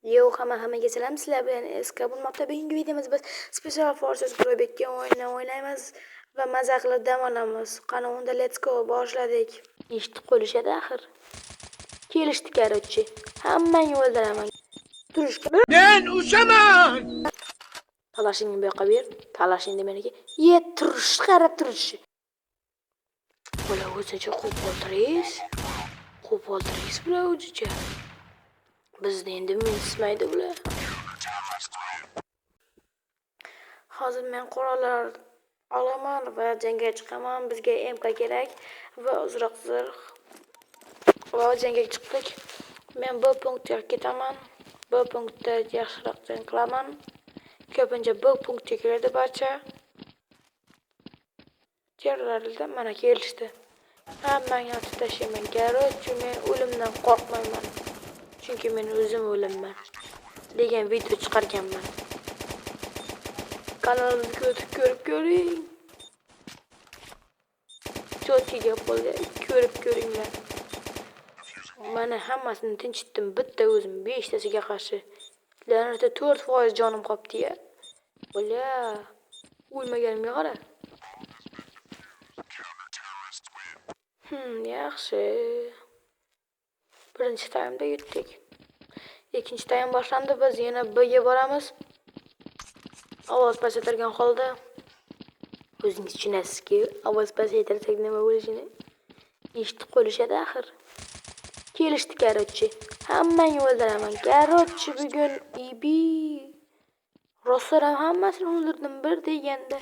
Yo'q, hammaga salom. Sizlar bilan eski bo'lmoqda. Bugungi videomizda biz Special Forces Probekka o'ynaymiz va maza qilib dam olamiz. Qani unda let's go boshladik. Eshitib qolishadi axir. Kelishdi korotchi. Hammangni o'ldiraman. Turishga. Men o'shaman. Talashingni bu yoqqa ber. Talashing demaniki, turish, qarab turish. Bular o'zicha qo'p oltiris bular o'zicha. Bizni endi mensimaydi bular. Hozir men qurollar olaman va jangga chiqaman. Bizga MK kerak va uzroq zirh. Va jangga chiqdik. Men bu punktga ketaman. Bu punktda yaxshiroq jang qilaman. Ko'pincha bu punktga keladi barcha. Terlarida mana kelishdi. Hammani otib tashlayman. Korotchi, men o'limdan qo'rqmayman. Chunki men o'zim o'limman degan video chiqarganman. Kanalimizga o'tib ko'rib ko'ring. Cho'tki gap bo'ldi. Ko'rib ko'ringlar. Mana hammasini tinchitdim. Bitta o'zim 5 tasiga qarshi. La'natda 4% jonim qolibdi-ya. Bo'la. O'lmaganimga qara. Yaxshi. Birinchi taymda yutdik. Ikkinchi taym boshlandi. Biz yana B'ga boramiz. Ovoz pasaytirgan holda. O'zingiz tushunasizki, ovoz pasaytirsak nima bo'lishini eshitib qolishadi axir. Kelishdi korotchi. Hammangni o'ldiraman. Korotchi bugun ibi. Rostdan hammasini o'ldirdim bir deganda.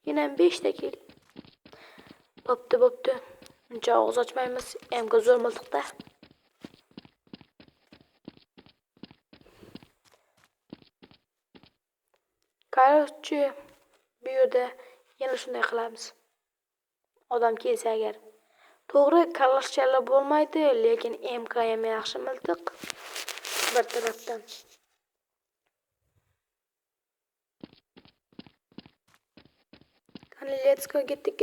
Yana 5 ta kel. Bo'pti. Uncha og'iz ochmaymiz. Emga zo'r miltiqda. Korotchi, bu yerda yana shunday qilamiz. Odam kelsa agar. To'g'ri, kalashchala bo'lmaydi, lekin MK ham yaxshi miltiq. Bir tarafdan. Qani let's go, ketdik.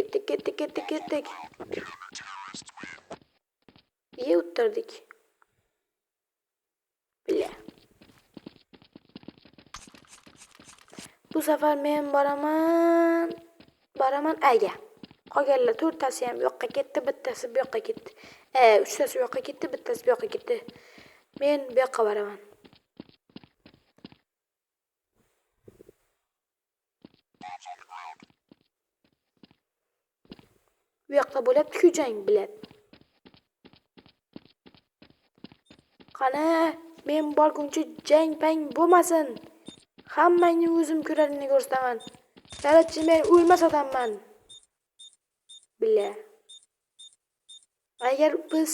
O'tirdik. Bila. Bu safar men boraman A'ga. Qolganlar 4 tasi ham bu yoqqa ketdi, bittasi bu yoqqa ketdi. 3 tasi bu yoqqa ketdi, bittasi bu yoqqa ketdi. Men bu yoqqa boraman. Bu yoqda bo'lyapti-ku jang bilan. Qani, men borguncha jang-pang bo'lmasin. Hammangni o'zim ko'rarini ko'rsataman. Korotchi, men o'lmas odamman. Bila. Agar biz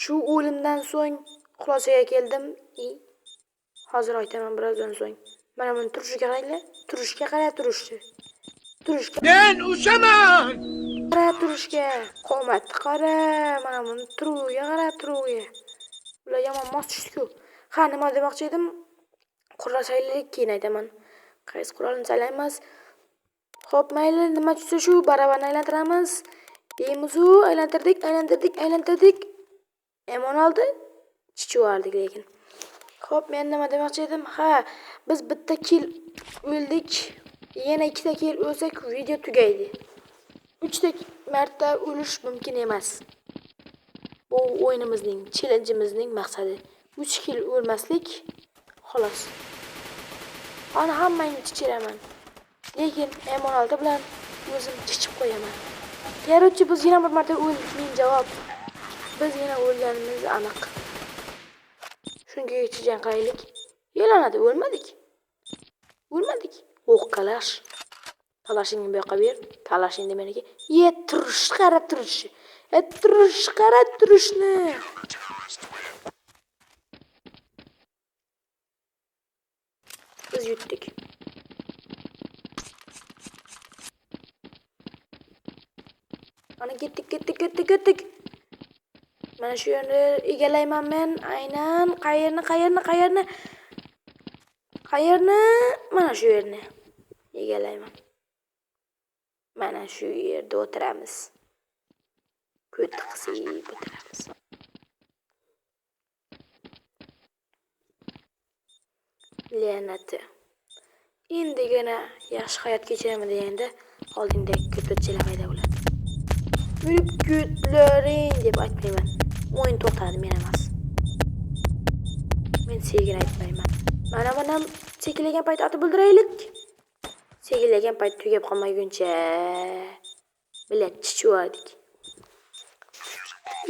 shu o'limdan so'ng xulosaga keldim, hozir aytaman birozdan so'ng. Mana buni turishiga qaranglar. Turishga qara turishdi. Turishga. Men o'shaman. Qara turishga. Qomatni qara. Mana buni turuviga qara turuviga. Ular yomon mos tushdi-ku. Ha, nima demoqchi edim? Qurol saylaylik, keyin aytaman. Qaysi qurolni saylaymiz? Xo'p, mayli, nima tushsa shu barabarni aylantiramiz. Deymiz-u, aylantirdik. Emon oldi. Chichivardik lekin. Xo'p, men nima demoqchi edim? Ha, biz bitta kill o'ldik. Yana 2 ta kill o'lsak video tugaydi. 3 ta marta o'lish mumkin emas. Bu o'yinimizning, challenge'imizning maqsadi. 3 kill o'lmaslik. Xolos. Ana hammangni chichiraman. Lekin M16 bilan o'zim chichib qo'yaman. Korotchi, biz yana bir marta o'ldik. Men javob. Biz yana o'lganimiz aniq. Shunga jang qilaylik. Yelanadi, o'lmadik. O'q kalash. Talashingni bu yoqqa ber. Talashing demaniki, turish, qarab turish. Qarab turishni. Biz yutdik. Ana ketdik. Mana shu yerni egallayman men. Aynan qayerni? Mana shu yerni egallayman. Mana shu yerda o'tiramiz. Ko't qisib o'tiramiz. La'nati. Endigina yaxshi hayot kechiraman deganda oldingdagi ko'patchalar paydo bo'ladi. Yurib ketlaring deb aytmayman. O'yin to'xtadi, men emas. Men sevgini aytmayman. Mana sekillagan payt otib o'ldiraylik. Sekillagan payt tugab qolmaguncha bilet chichvardik.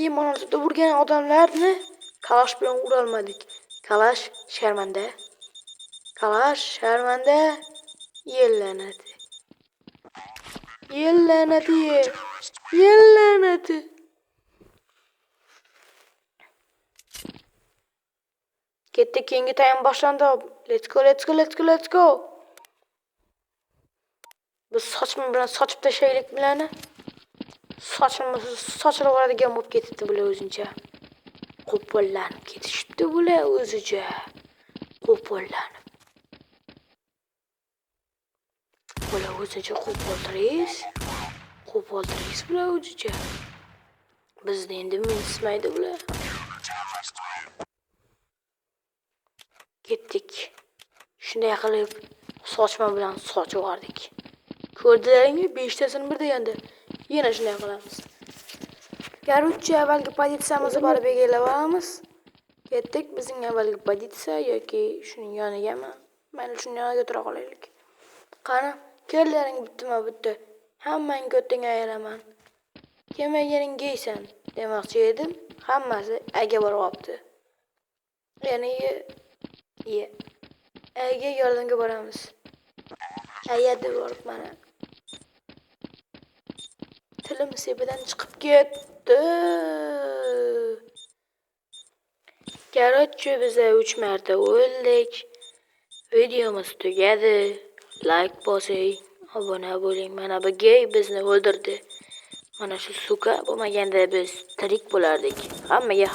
Imonatida urgan odamlarni kalash bilan urolmadik. Kalash sharmanda. Kalash sharmanda. Yellanadi. Yellanadi. Yellanadi. Ketdik, keyingi taym boshlandi. Let's go. Biz sochim bilan sochib tashlaylik bularni. Sochimni sochilib oladigan bo'lib ketibdi bular o'zincha. Qo'pollanib ketishibdi bular o'zicha. Qo'pollanib. Bular o'zicha qo'poltiris bular o'zicha. Bizni endi mensimaydi bular. Ketdik. Shunday qilib sochma bilan soch o'g'ardik. Ko'rdilaringmi? 5 tasini bir deganda. Yana shunday qilamiz. Garuvchi avvalgi pozitsiyamizga borib egallab olamiz. Ketdik, bizning avvalgi pozitsiya yoki shuning yonigami? Mayli, shuning yoniga tura qolaylik. Qani, kellaring bitta. Hammang go'tingga ayiraman. Kelmaganing geysan demoqchi edim. Hammasi aga borib qopti. Ya'ni aga yordamga boramiz. Ayada borib mana. Tilim sepidan chiqib ketdi. Garuvchi biza 3 marta o'ldik. Videomiz tugadi. Like bosing, obuna bo'ling. Mana bu gey bizni o'ldirdi. Mana shu suka bo'lmaganda biz tirik bo'lardik. Hammaga